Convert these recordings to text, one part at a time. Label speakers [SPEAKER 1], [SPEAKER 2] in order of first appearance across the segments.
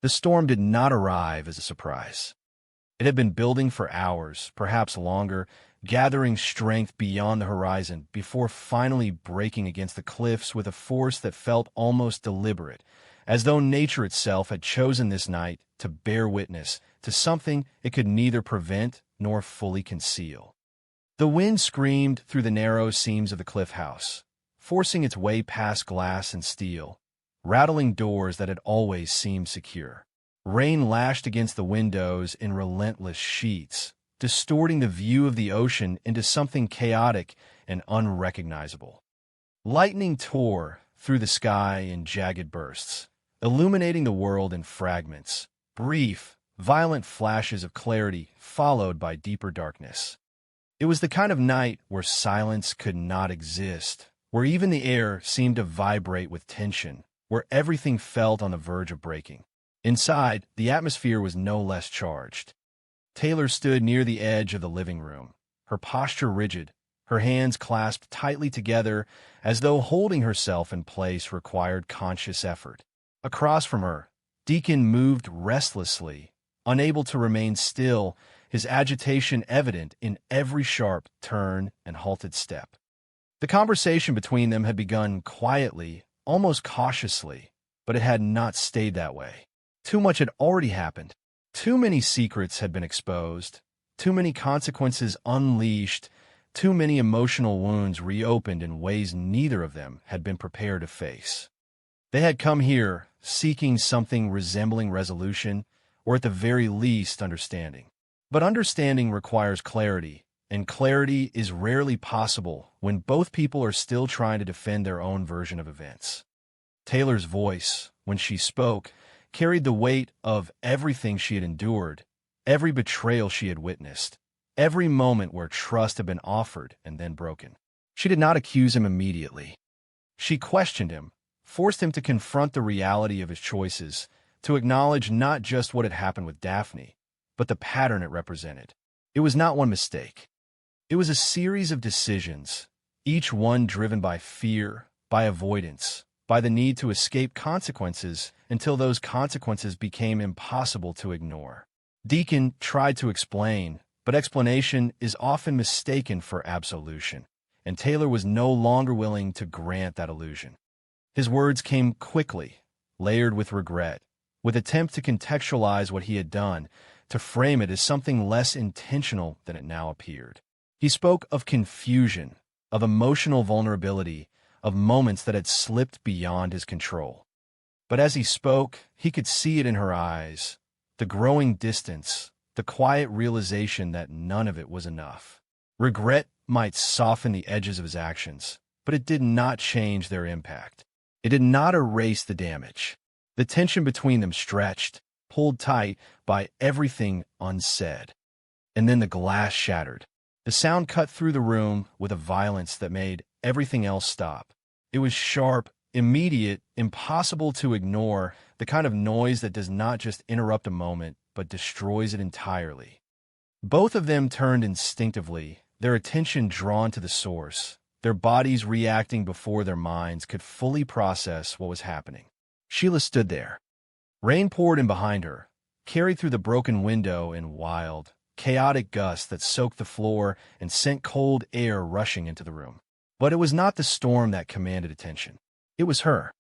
[SPEAKER 1] The storm did not arrive as a surprise. It had been building for hours, perhaps longer, gathering strength beyond the horizon before finally breaking against the cliffs with a force that felt almost deliberate, as though nature itself had chosen this night to bear witness to something it could neither prevent nor fully conceal. The wind screamed through the narrow seams of the cliff house, forcing its way past glass and steel, rattling doors that had always seemed secure. Rain lashed against the windows in relentless sheets, distorting the view of the ocean into something chaotic and unrecognizable. Lightning tore through the sky in jagged bursts, illuminating the world in fragments, brief, violent flashes of clarity followed by deeper darkness. It was the kind of night where silence could not exist, where even the air seemed to vibrate with tension, where everything felt on the verge of breaking. Inside, the atmosphere was no less charged. Taylor stood near the edge of the living room, her posture rigid, her hands clasped tightly together as though holding herself in place required conscious effort. Across from her, Deacon moved restlessly, unable to remain still, his agitation evident in every sharp turn and halted step. The conversation between them had begun quietly, almost cautiously, but it had not stayed that way. Too much had already happened. Too many secrets had been exposed, too many consequences unleashed, too many emotional wounds reopened in ways neither of them had been prepared to face. They had come here seeking something resembling resolution, or at the very least understanding. But understanding requires clarity, and clarity is rarely possible when both people are still trying to defend their own version of events. Taylor's voice, when she spoke, carried the weight of everything she had endured, every betrayal she had witnessed, every moment where trust had been offered and then broken. She did not accuse him immediately. She questioned him, forced him to confront the reality of his choices, to acknowledge not just what had happened with Daphne, but the pattern it represented. It was not one mistake. It was a series of decisions, each one driven by fear, by avoidance, by the need to escape consequences until those consequences became impossible to ignore. Deacon tried to explain, but explanation is often mistaken for absolution, and Taylor was no longer willing to grant that illusion. His words came quickly, layered with regret, with attempt to contextualize what he had done, to frame it as something less intentional than it now appeared. He spoke of confusion, of emotional vulnerability, of moments that had slipped beyond his control. But as he spoke, he could see it in her eyes, the growing distance, the quiet realization that none of it was enough. Regret might soften the edges of his actions, but it did not change their impact. It did not erase the damage. The tension between them stretched, pulled tight by everything unsaid. And then the glass shattered. The sound cut through the room with a violence that made everything else stop. It was sharp, immediate, impossible to ignore, the kind of noise that does not just interrupt a moment, but destroys it entirely. Both of them turned instinctively, their attention drawn to the source, their bodies reacting before their minds could fully process what was happening. Sheila stood there. Rain poured in behind her, carried through the broken window in wild, chaotic gusts that soaked the floor and sent cold air rushing into the room. But it was not the storm that commanded attention. It was her.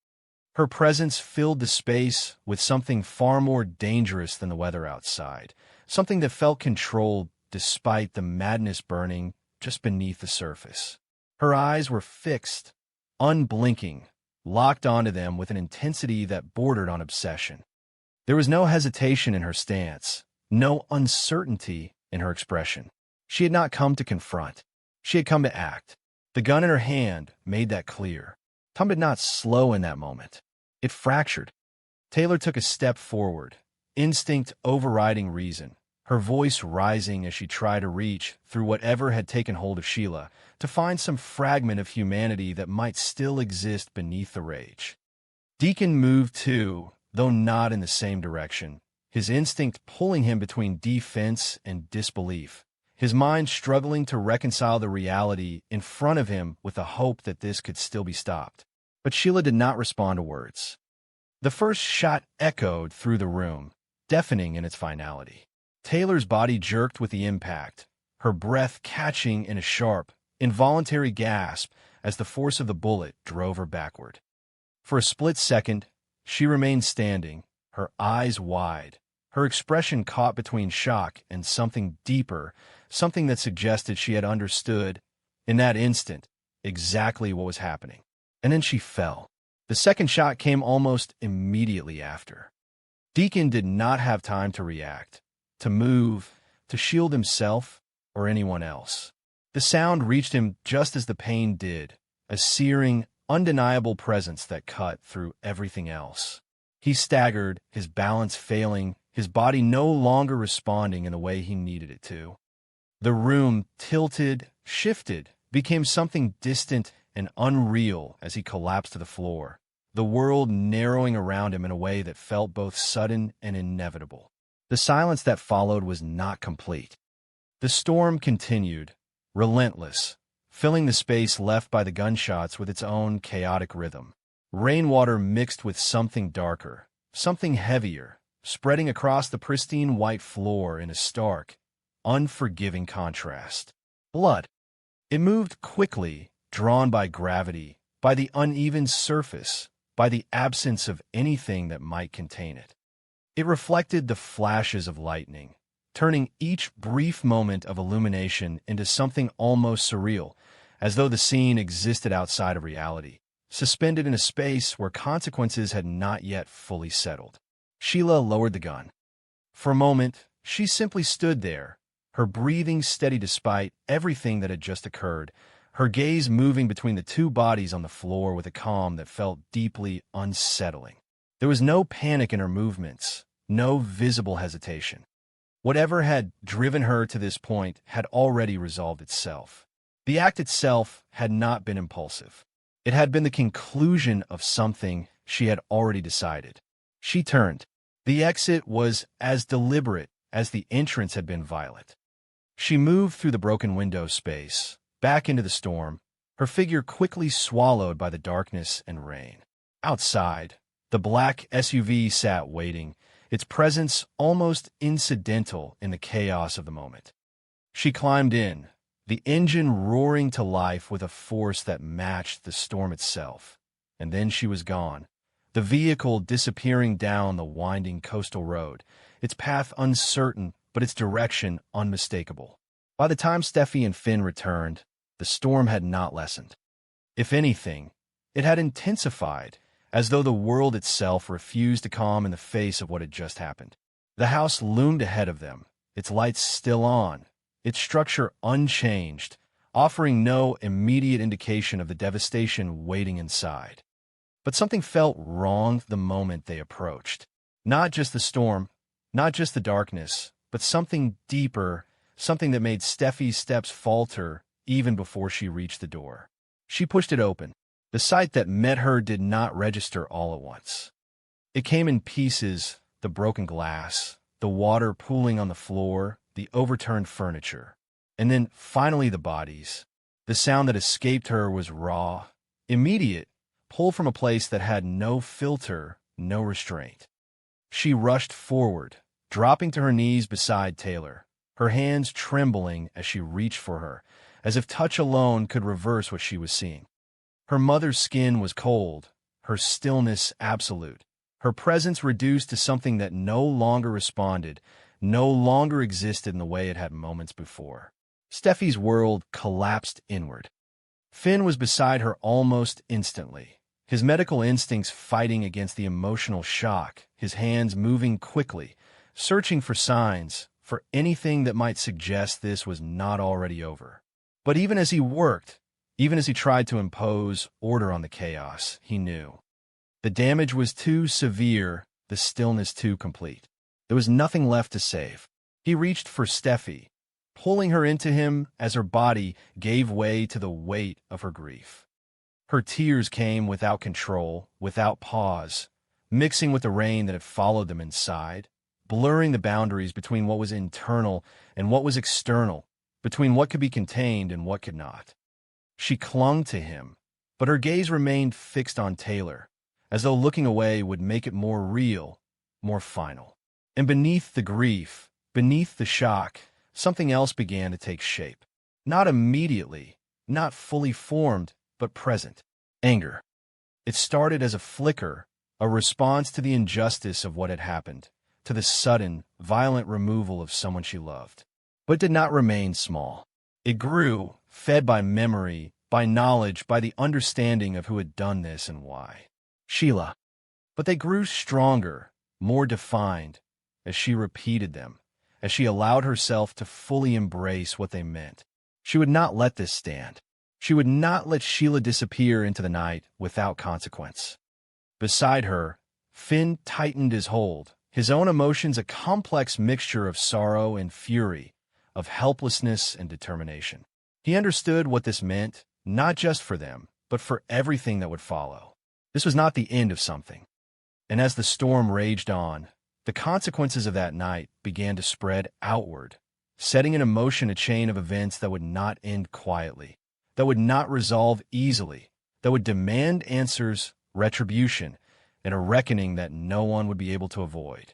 [SPEAKER 1] Her presence filled the space with something far more dangerous than the weather outside, something that felt controlled despite the madness burning just beneath the surface. Her eyes were fixed, unblinking, locked onto them with an intensity that bordered on obsession. There was no hesitation in her stance, no uncertainty in her expression. She had not come to confront. She had come to act. The gun in her hand made that clear. Time did not slow in that moment. It fractured. Taylor took a step forward, instinct overriding reason, her voice rising as she tried to reach through whatever had taken hold of Sheila to find some fragment of humanity that might still exist beneath the rage. Deacon moved too, though not in the same direction, his instinct pulling him between defense and disbelief, his mind struggling to reconcile the reality in front of him with the hope that this could still be stopped. But Sheila did not respond to words. The first shot echoed through the room, deafening in its finality. Taylor's body jerked with the impact, her breath catching in a sharp, involuntary gasp as the force of the bullet drove her backward. For a split second, she remained standing, her eyes wide, her expression caught between shock and something deeper, something that suggested she had understood, in that instant, exactly what was happening. And then she fell. The second shot came almost immediately after. Deacon did not have time to react, to move, to shield himself or anyone else. The sound reached him just as the pain did, a searing, undeniable presence that cut through everything else. He staggered, his balance failing, his body no longer responding in the way he needed it to. The room tilted, shifted, became something distant and unreal as he collapsed to the floor, the world narrowing around him in a way that felt both sudden and inevitable. The silence that followed was not complete. The storm continued, relentless, filling the space left by the gunshots with its own chaotic rhythm. Rainwater mixed with something darker, something heavier, spreading across the pristine white floor in a stark, unforgiving contrast. Blood. It moved quickly, drawn by gravity, by the uneven surface, by the absence of anything that might contain it. It reflected the flashes of lightning, turning each brief moment of illumination into something almost surreal, as though the scene existed outside of reality, suspended in a space where consequences had not yet fully settled. Sheila lowered the gun. For a moment, she simply stood there, her breathing steady despite everything that had just occurred, her gaze moving between the two bodies on the floor with a calm that felt deeply unsettling. There was no panic in her movements, no visible hesitation. Whatever had driven her to this point had already resolved itself. The act itself had not been impulsive. It had been the conclusion of something she had already decided. She turned. The exit was as deliberate as the entrance had been violent. She moved through the broken window space, back into the storm, her figure quickly swallowed by the darkness and rain. Outside, the black SUV sat waiting, its presence almost incidental in the chaos of the moment. She climbed in, the engine roaring to life with a force that matched the storm itself. And then she was gone, the vehicle disappearing down the winding coastal road, its path uncertain but its direction unmistakable. By the time Steffi and Finn returned, the storm had not lessened. If anything, it had intensified, as though the world itself refused to calm in the face of what had just happened. The house loomed ahead of them, its lights still on, its structure unchanged, offering no immediate indication of the devastation waiting inside. But something felt wrong the moment they approached. Not just the storm, not just the darkness, but something deeper, something that made Steffi's steps falter even before she reached the door. She pushed it open. The sight that met her did not register all at once. It came in pieces, the broken glass, the water pooling on the floor, the overturned furniture, and then finally the bodies. The sound that escaped her was raw, immediate, pulled from a place that had no filter, no restraint. She rushed forward, dropping to her knees beside Taylor, her hands trembling as she reached for her, as if touch alone could reverse what she was seeing. Her mother's skin was cold, her stillness absolute, her presence reduced to something that no longer responded, no longer existed in the way it had moments before. Steffi's world collapsed inward. Finn was beside her almost instantly, his medical instincts fighting against the emotional shock, his hands moving quickly, searching for signs, for anything that might suggest this was not already over. But even as he worked, even as he tried to impose order on the chaos, he knew. The damage was too severe, the stillness too complete. There was nothing left to save. He reached for Steffi, pulling her into him as her body gave way to the weight of her grief. Her tears came without control, without pause, mixing with the rain that had followed them inside, blurring the boundaries between what was internal and what was external, between what could be contained and what could not. She clung to him, but her gaze remained fixed on Taylor, as though looking away would make it more real, more final. And beneath the grief, beneath the shock, something else began to take shape. Not immediately, not fully formed, but present. Anger. It started as a flicker, a response to the injustice of what had happened, to the sudden, violent removal of someone she loved. But it did not remain small. It grew, fed by memory, by knowledge, by the understanding of who had done this and why. Sheila. But they grew stronger, more defined, as she repeated them, as she allowed herself to fully embrace what they meant. She would not let this stand. She would not let Sheila disappear into the night without consequence. Beside her, Finn tightened his hold, his own emotions a complex mixture of sorrow and fury, of helplessness and determination. He understood what this meant, not just for them, but for everything that would follow. This was not the end of something. And as the storm raged on, the consequences of that night began to spread outward, setting in motion a chain of events that would not end quietly, that would not resolve easily, that would demand answers, retribution, and a reckoning that no one would be able to avoid.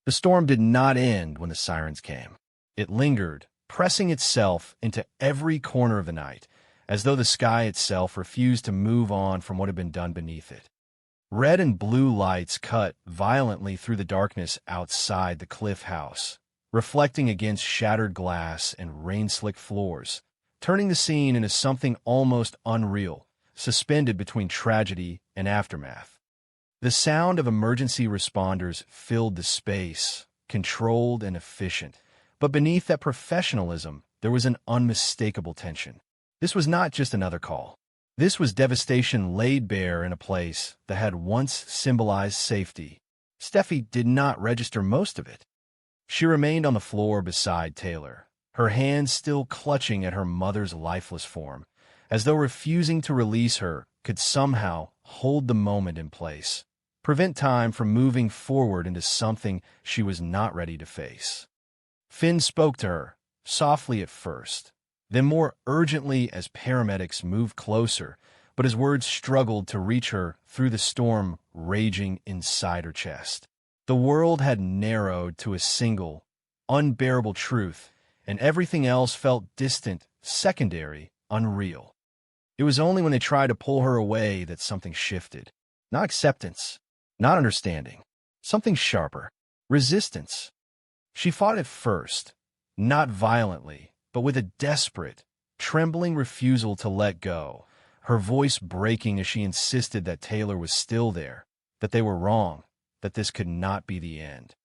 [SPEAKER 1] The storm did not end when the sirens came. It lingered, pressing itself into every corner of the night, as though the sky itself refused to move on from what had been done beneath it. Red and blue lights cut violently through the darkness outside the cliff house, reflecting against shattered glass and rain-slicked floors, turning the scene into something almost unreal, suspended between tragedy and aftermath. The sound of emergency responders filled the space, controlled and efficient, but beneath that professionalism, there was an unmistakable tension. This was not just another call. This was devastation laid bare in a place that had once symbolized safety. Steffi did not register most of it. She remained on the floor beside Taylor, her hands still clutching at her mother's lifeless form, as though refusing to release her could somehow hold the moment in place, prevent time from moving forward into something she was not ready to face. Finn spoke to her, softly at first, then more urgently as paramedics moved closer, but his words struggled to reach her through the storm raging inside her chest. The world had narrowed to a single, unbearable truth, and everything else felt distant, secondary, unreal. It was only when they tried to pull her away that something shifted. Not acceptance, not understanding, something sharper, resistance. She fought at first, not violently, but with a desperate, trembling refusal to let go, her voice breaking as she insisted that Taylor was still there, that they were wrong, that this could not be the end.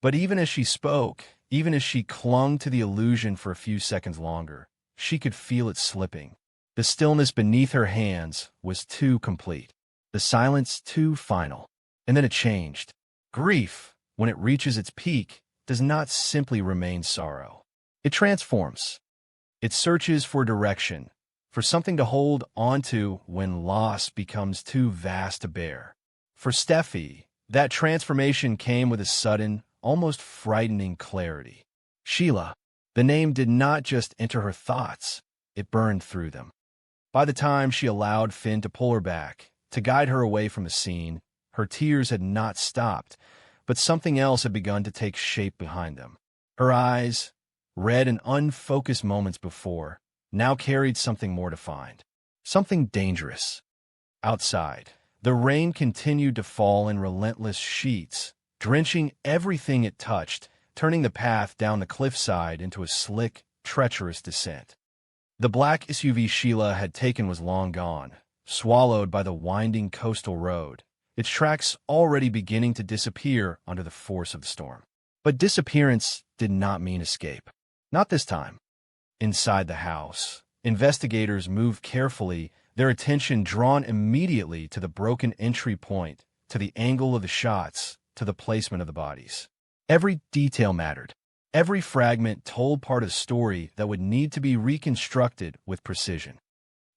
[SPEAKER 1] But even as she spoke, even as she clung to the illusion for a few seconds longer, she could feel it slipping. The stillness beneath her hands was too complete, the silence too final. And then it changed. Grief, when it reaches its peak, does not simply remain sorrow. It transforms. It searches for direction, for something to hold onto when loss becomes too vast to bear. For Steffi, that transformation came with a sudden, almost frightening clarity. Sheila. The name did not just enter her thoughts, it burned through them. By the time she allowed Finn to pull her back, to guide her away from the scene, her tears had not stopped, but something else had begun to take shape behind them. Her eyes, red in unfocused moments before, now carried something more defined, something dangerous. Outside, the rain continued to fall in relentless sheets, drenching everything it touched, turning the path down the cliffside into a slick, treacherous descent. The black SUV Sheila had taken was long gone, swallowed by the winding coastal road, its tracks already beginning to disappear under the force of the storm. But disappearance did not mean escape. Not this time. Inside the house, investigators moved carefully, their attention drawn immediately to the broken entry point, to the angle of the shots, to the placement of the bodies. Every detail mattered. Every fragment told part of the story that would need to be reconstructed with precision.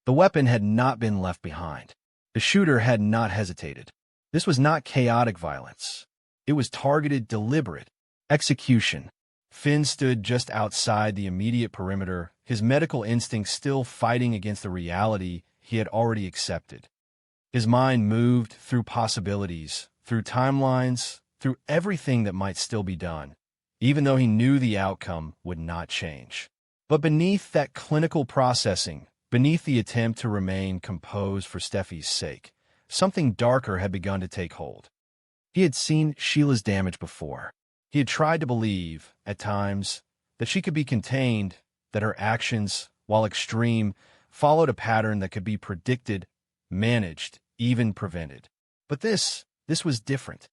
[SPEAKER 1] The weapon had not been left behind. The shooter had not hesitated. This was not chaotic violence. It was targeted, deliberate execution. Finn stood just outside the immediate perimeter, his medical instincts still fighting against the reality he had already accepted. His mind moved through possibilities, through timelines, through everything that might still be done, even though he knew the outcome would not change. But beneath that clinical processing, beneath the attempt to remain composed for Steffi's sake, something darker had begun to take hold. He had seen Sheila's damage before. He had tried to believe, at times, that she could be contained, that her actions, while extreme, followed a pattern that could be predicted, managed, even prevented. But this was different.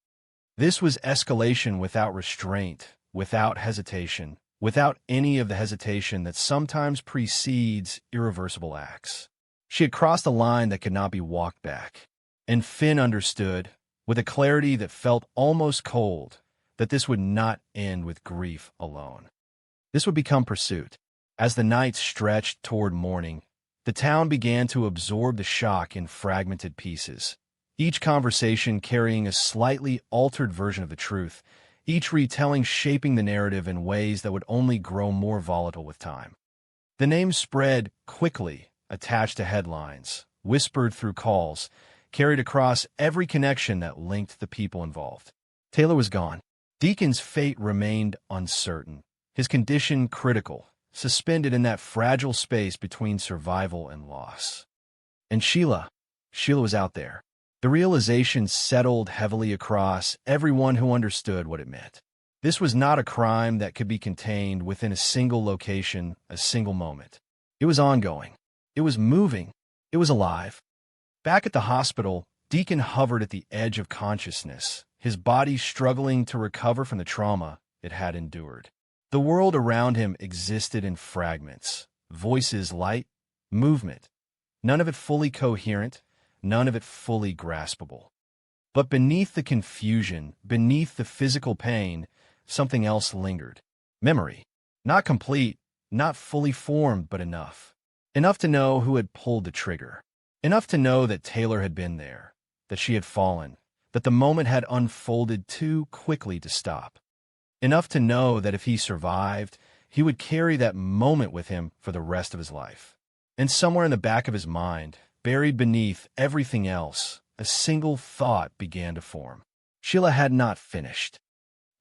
[SPEAKER 1] This was escalation without restraint, without hesitation, without any of the hesitation that sometimes precedes irreversible acts. She had crossed a line that could not be walked back. And Finn understood, with a clarity that felt almost cold, that this would not end with grief alone. This would become pursuit. As the night stretched toward morning, the town began to absorb the shock in fragmented pieces, each conversation carrying a slightly altered version of the truth, each retelling shaping the narrative in ways that would only grow more volatile with time. The names spread quickly, attached to headlines, whispered through calls, carried across every connection that linked the people involved. Taylor was gone. Deacon's fate remained uncertain, his condition critical, suspended in that fragile space between survival and loss. And Sheila was out there. The realization settled heavily across everyone who understood what it meant. This was not a crime that could be contained within a single location, a single moment. It was ongoing. It was moving. It was alive. Back at the hospital, Deacon hovered at the edge of consciousness, his body struggling to recover from the trauma it had endured. The world around him existed in fragments, voices light, movement, none of it fully coherent, none of it fully graspable. But beneath the confusion, beneath the physical pain, something else lingered. Memory. Not complete, not fully formed, but enough. Enough to know who had pulled the trigger. Enough to know that Taylor had been there, that she had fallen, that the moment had unfolded too quickly to stop. Enough to know that if he survived, he would carry that moment with him for the rest of his life. And somewhere in the back of his mind, buried beneath everything else, a single thought began to form. Sheila had not finished.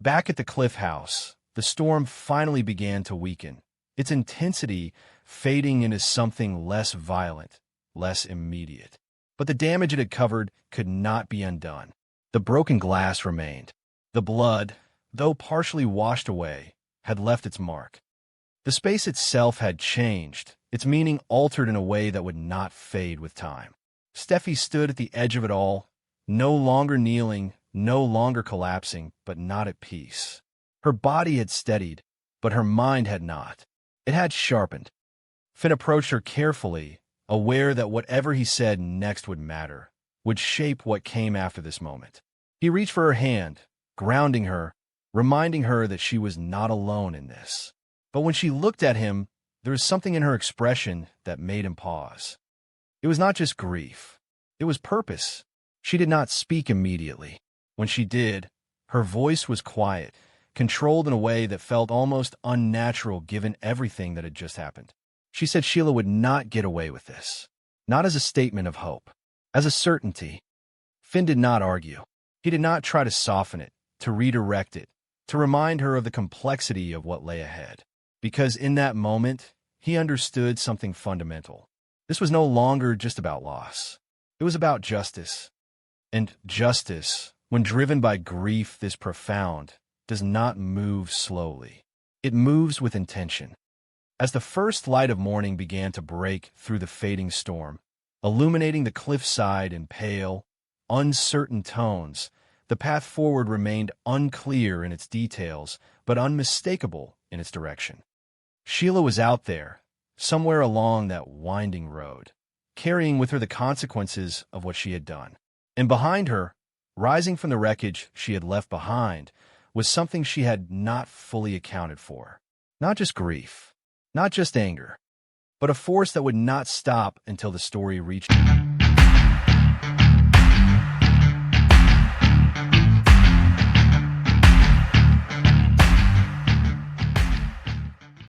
[SPEAKER 1] Back at the Cliff House, the storm finally began to weaken, its intensity fading into something less violent, less immediate. But the damage it had covered could not be undone. The broken glass remained. The blood, though partially washed away, had left its mark. The space itself had changed, its meaning altered in a way that would not fade with time. Steffi stood at the edge of it all, no longer kneeling, no longer collapsing, but not at peace. Her body had steadied, but her mind had not. It had sharpened. Finn approached her carefully, aware that whatever he said next would matter, would shape what came after this moment. He reached for her hand, grounding her, reminding her that she was not alone in this. But when she looked at him, there was something in her expression that made him pause. It was not just grief. It was purpose. She did not speak immediately. When she did, her voice was quiet, controlled in a way that felt almost unnatural given everything that had just happened. She said Sheila would not get away with this. Not as a statement of hope, as a certainty. Finn did not argue. He did not try to soften it, to redirect it, to remind her of the complexity of what lay ahead. Because in that moment, he understood something fundamental. This was no longer just about loss. It was about justice. And justice, when driven by grief this profound, does not move slowly. It moves with intention. As the first light of morning began to break through the fading storm, illuminating the cliffside in pale, uncertain tones, the path forward remained unclear in its details, but unmistakable in its direction. Sheila was out there, somewhere along that winding road, carrying with her the consequences of what she had done. And behind her, rising from the wreckage she had left behind, was something she had not fully accounted for. Not just grief, not just anger, but a force that would not stop until the story reached